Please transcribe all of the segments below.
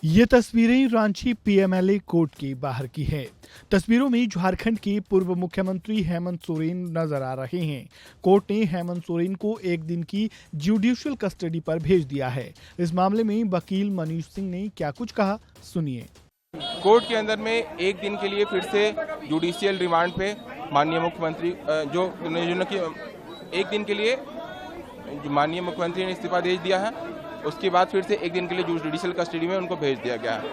ये तस्वीरें Ranchi PMLA court के बाहर की है। तस्वीरों में झारखंड के पूर्व मुख्यमंत्री हेमंत सोरेन नजर आ रहे हैं। कोर्ट ने हेमंत सोरेन को एक दिन की जुडिशियल कस्टडी पर भेज दिया है। इस मामले में वकील मनीष सिंह ने क्या कुछ कहा, सुनिए। कोर्ट के अंदर में एक दिन के लिए फिर से जुडिशियल रिमांड पे माननीय मुख्यमंत्री जो एक दिन के लिए माननीय मुख्यमंत्री ने इस्तीफा दे दिया है। उसके बाद फिर से एक दिन के लिए जुडिशियल कस्टडी में उनको भेज दिया गया है।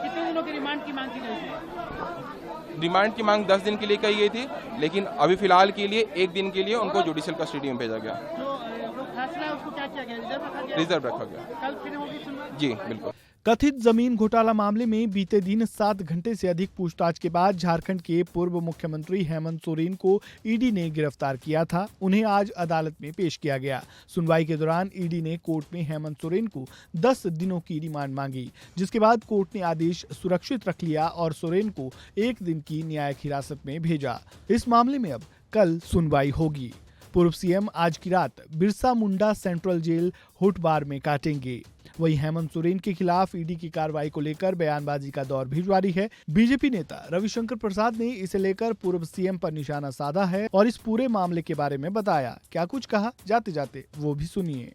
कितने दिनों की रिमांड की मांग की गई थी? रिमांड की मांग 10 दिन के लिए की गई थी, लेकिन अभी फिलहाल के लिए एक दिन के लिए उनको जुडिशियल कस्टडी में भेजा गया। जो फैसला है उसको क्या किया गया? रिजर्व रखा गया। कल फिर होगी सुनवाई? जी बिल्कुल। कथित जमीन घोटाला मामले में बीते दिन 7 घंटे से अधिक पूछताछ के बाद झारखंड के पूर्व मुख्यमंत्री हेमंत सोरेन को ईडी ने गिरफ्तार किया था। उन्हें आज अदालत में पेश किया गया। सुनवाई के दौरान ईडी ने कोर्ट में हेमंत सोरेन को 10 दिनों की रिमांड मांगी, जिसके बाद कोर्ट ने आदेश सुरक्षित रख लिया और सोरेन को 1 दिन की न्यायिक हिरासत में भेजा। इस मामले में अब कल सुनवाई होगी। पूर्व सीएम आज की रात बिरसा मुंडा सेंट्रल जेल होटबार में काटेंगे। वहीं हेमंत सोरेन के खिलाफ ईडी की कार्रवाई को लेकर बयानबाजी का दौर भी जारी है। बीजेपी नेता रविशंकर प्रसाद ने इसे लेकर पूर्व सीएम पर निशाना साधा है और इस पूरे मामले के बारे में बताया। क्या कुछ कहा, जाते जाते वो भी सुनिए।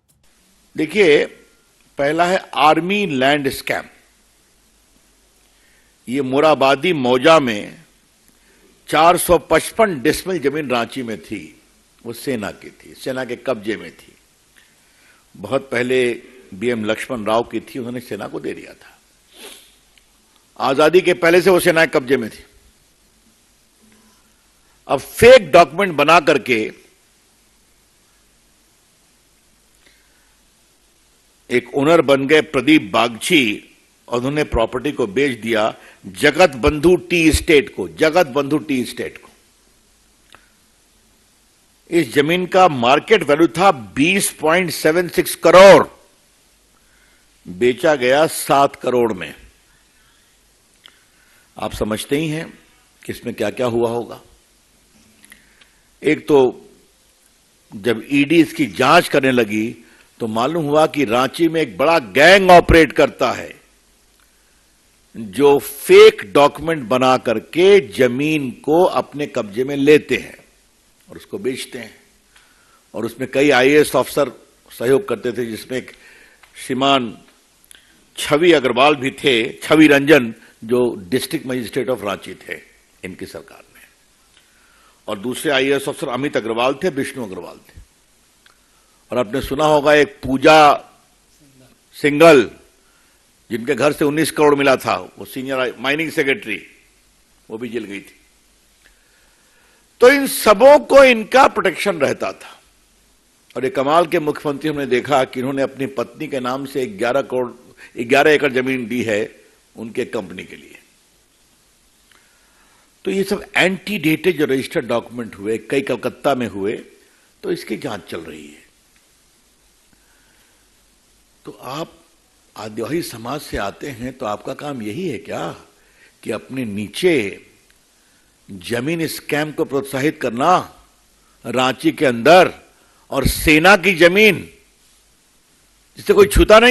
देखिए, पहला है आर्मी लैंड स्कैम। ये मोराबादी मौजा में 455 डिसमिल जमीन रांची में थी। वो सेना की थी, सेना के कब्जे में थी। बहुत पहले बीएम लक्ष्मण राव की थी, उन्होंने सेना को दे दिया था। आजादी के पहले से वो सेना के कब्जे में थी। अब फेक डॉक्यूमेंट बना करके एक ओनर बन गए प्रदीप बागची और उन्होंने प्रॉपर्टी को बेच दिया जगत बंधु टी एस्टेट को। इस जमीन का मार्केट वैल्यू था 20.76 करोड़, बेचा गया 7 करोड़ में। आप समझते ही हैं कि इसमें क्या क्या हुआ होगा। एक तो जब ईडी इसकी जांच करने लगी तो मालूम हुआ कि रांची में एक बड़ा गैंग ऑपरेट करता है जो फेक डॉक्यूमेंट बना करके जमीन को अपने कब्जे में लेते हैं और उसको बेचते हैं। और उसमें कई आईएएस ऑफिसर सहयोग करते थे, जिसमें एक श्रीमान छवि अग्रवाल भी थे, छवि रंजन, जो डिस्ट्रिक्ट मजिस्ट्रेट ऑफ रांची थे इनकी सरकार में। और दूसरे आईएएस ऑफिसर अमित अग्रवाल थे, विष्णु अग्रवाल थे। और आपने सुना होगा एक पूजा सिंगल, जिनके घर से 19 करोड़ मिला था, वो सीनियर माइनिंग सेक्रेटरी, वो भी जेल गई थी। तो इन सबों को इनका प्रोटेक्शन रहता था। और एक कमाल के मुख्यमंत्री हमने देखा कि इन्होंने अपनी पत्नी के नाम से 11 एकड़ जमीन दी है उनके कंपनी के लिए। तो ये सब एंटीडेटेड जो रजिस्टर्ड डॉक्यूमेंट हुए, कई कलकत्ता में हुए, तो इसकी जांच चल रही है। तो आप आदिवासी समाज से आते हैं तो आपका काम यही है क्या कि अपने नीचे जमीन स्कैम को प्रोत्साहित करना रांची के अंदर, और सेना की जमीन जिसे कोई छूता नहीं।